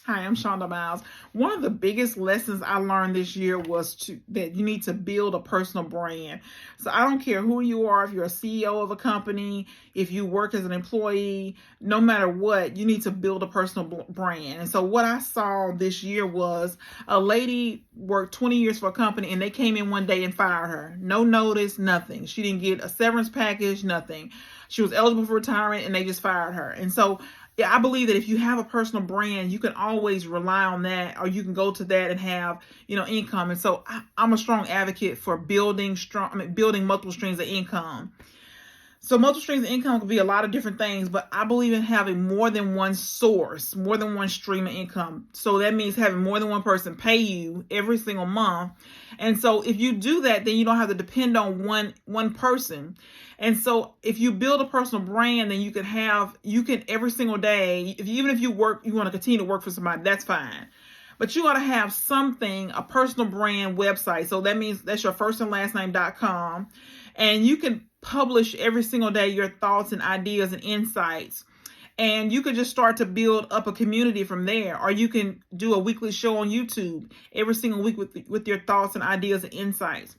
Hi, I'm Shonda Miles. One of the biggest lessons I learned this year was that you need to build a personal brand. So I don't care who you are, if you're a CEO of a company, if you work as an employee, no matter what, you need to build a personal brand. And so what I saw this year was a lady worked 20 years for a company and they came in one day and fired her. No notice, nothing. She didn't get a severance package, nothing. She was eligible for retirement and they just fired her. And so yeah, I believe that if you have a personal brand, you can always rely on that, or you can go to that and have, income. And so I'm a strong advocate for building multiple streams of income. So multiple streams of income could be a lot of different things, but I believe in having more than one source, more than one stream of income. So that means having more than one person pay you every single month. And so if you do that, then you don't have to depend on one person. And so if you build a personal brand, then you can every single day, even if you want to continue to work for somebody, that's fine. But you got to have something, a personal brand website. So that means that's your first and last name.com. And you can publish every single day your thoughts and ideas and insights. And you could just start to build up a community from there. Or you can do a weekly show on YouTube every single week with your thoughts and ideas and insights.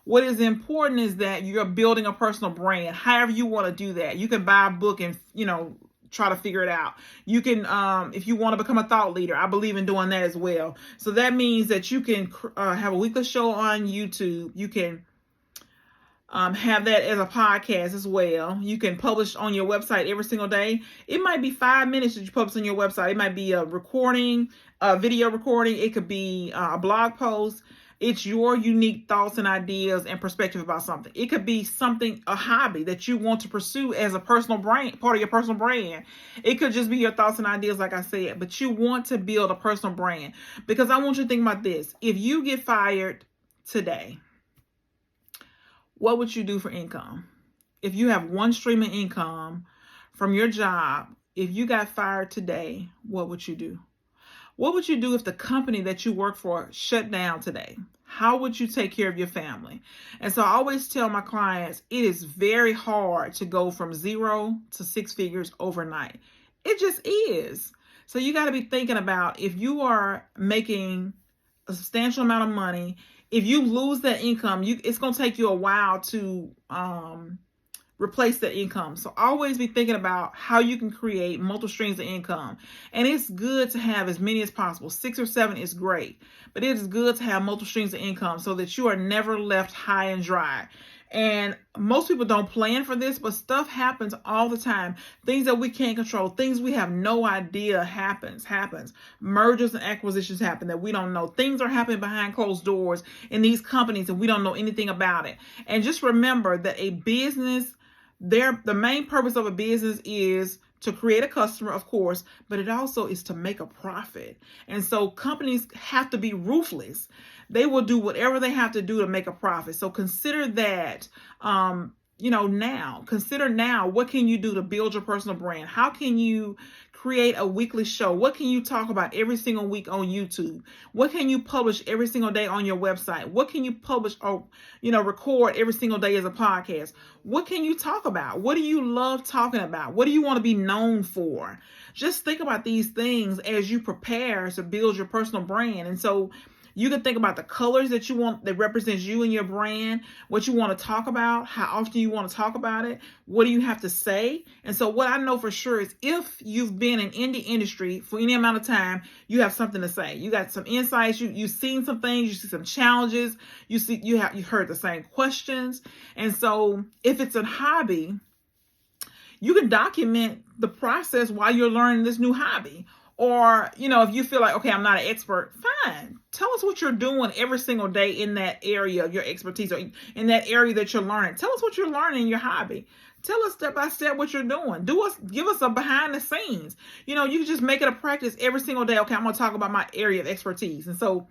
What is important is that you're building a personal brand. However you want to do that. You can buy a book and, try to figure it out. You can, if you want to become a thought leader, I believe in doing that as well. So that means that you can have a weekly show on YouTube. You can have that as a podcast as well. You can publish on your website every single day. It might be 5 minutes that you publish on your website. It might be a recording, a video recording. It could be a blog post. It's your unique thoughts and ideas and perspective about something. It could be a hobby that you want to pursue as a personal brand, part of your personal brand. It could just be your thoughts and ideas, like I said, but you want to build a personal brand, because I want you to think about this. If you get fired today, what would you do for income? If you have one stream of income from your job, if you got fired today, what would you do? What would you do if the company that you work for shut down today? How would you take care of your family? And so I always tell my clients, it is very hard to go from 0 to 6 figures overnight. It just is. So you got to be thinking about, if you are making a substantial amount of money, if you lose that income, it's going to take you a while to replace that income. So always be thinking about how you can create multiple streams of income. And it's good to have as many as possible. 6 or 7 is great, but it is good to have multiple streams of income so that you are never left high and dry. And most people don't plan for this, but stuff happens all the time. Things that we can't control, things we have no idea happens. Mergers and acquisitions happen that we don't know. Things are happening behind closed doors in these companies and we don't know anything about it. And just remember that a business, the main purpose of a business is to create a customer, of course, but it also is to make a profit. And so companies have to be ruthless. They will do whatever they have to do to make a profit. So consider that, now. Consider now, what can you do to build your personal brand? How can you create a weekly show? What can you talk about every single week on YouTube? What can you publish every single day on your website? What can you publish or, record every single day as a podcast? What can you talk about? What do you love talking about? What do you want to be known for? Just think about these things as you prepare to build your personal brand. And so you can think about the colors that you want that represents you and your brand, what you want to talk about, how often you want to talk about it, what do you have to say? And so what I know for sure is if you've been in the industry for any amount of time, you have something to say. You got some insights, you've seen some things, you see some challenges, you heard the same questions. And so if it's a hobby, you can document the process while you're learning this new hobby. Or, if you feel like, okay, I'm not an expert, fine. Tell us what you're doing every single day in that area of your expertise or in that area that you're learning. Tell us what you're learning in your hobby. Tell us step by step what you're doing. Give us a behind the scenes. You can just make it a practice every single day. Okay, I'm going to talk about my area of expertise. And so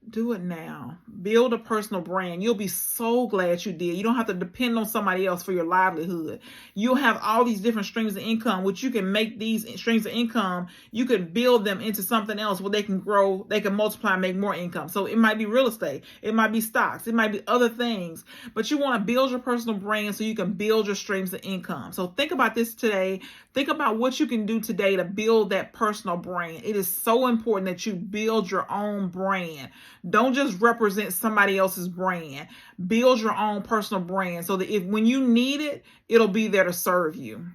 Do it now. Build a personal brand. You'll be so glad you did. You don't have to depend on somebody else for your livelihood. You'll have all these different streams of income, which you can make these streams of income. You can build them into something else where they can grow, they can multiply, and make more income. So it might be real estate. It might be stocks. It might be other things. But you want to build your personal brand so you can build your streams of income. So think about this today. Think about what you can do today to build that personal brand. It is so important that you build your own brand. Don't just represent somebody else's brand. Build your own personal brand so that if when you need it, it'll be there to serve you.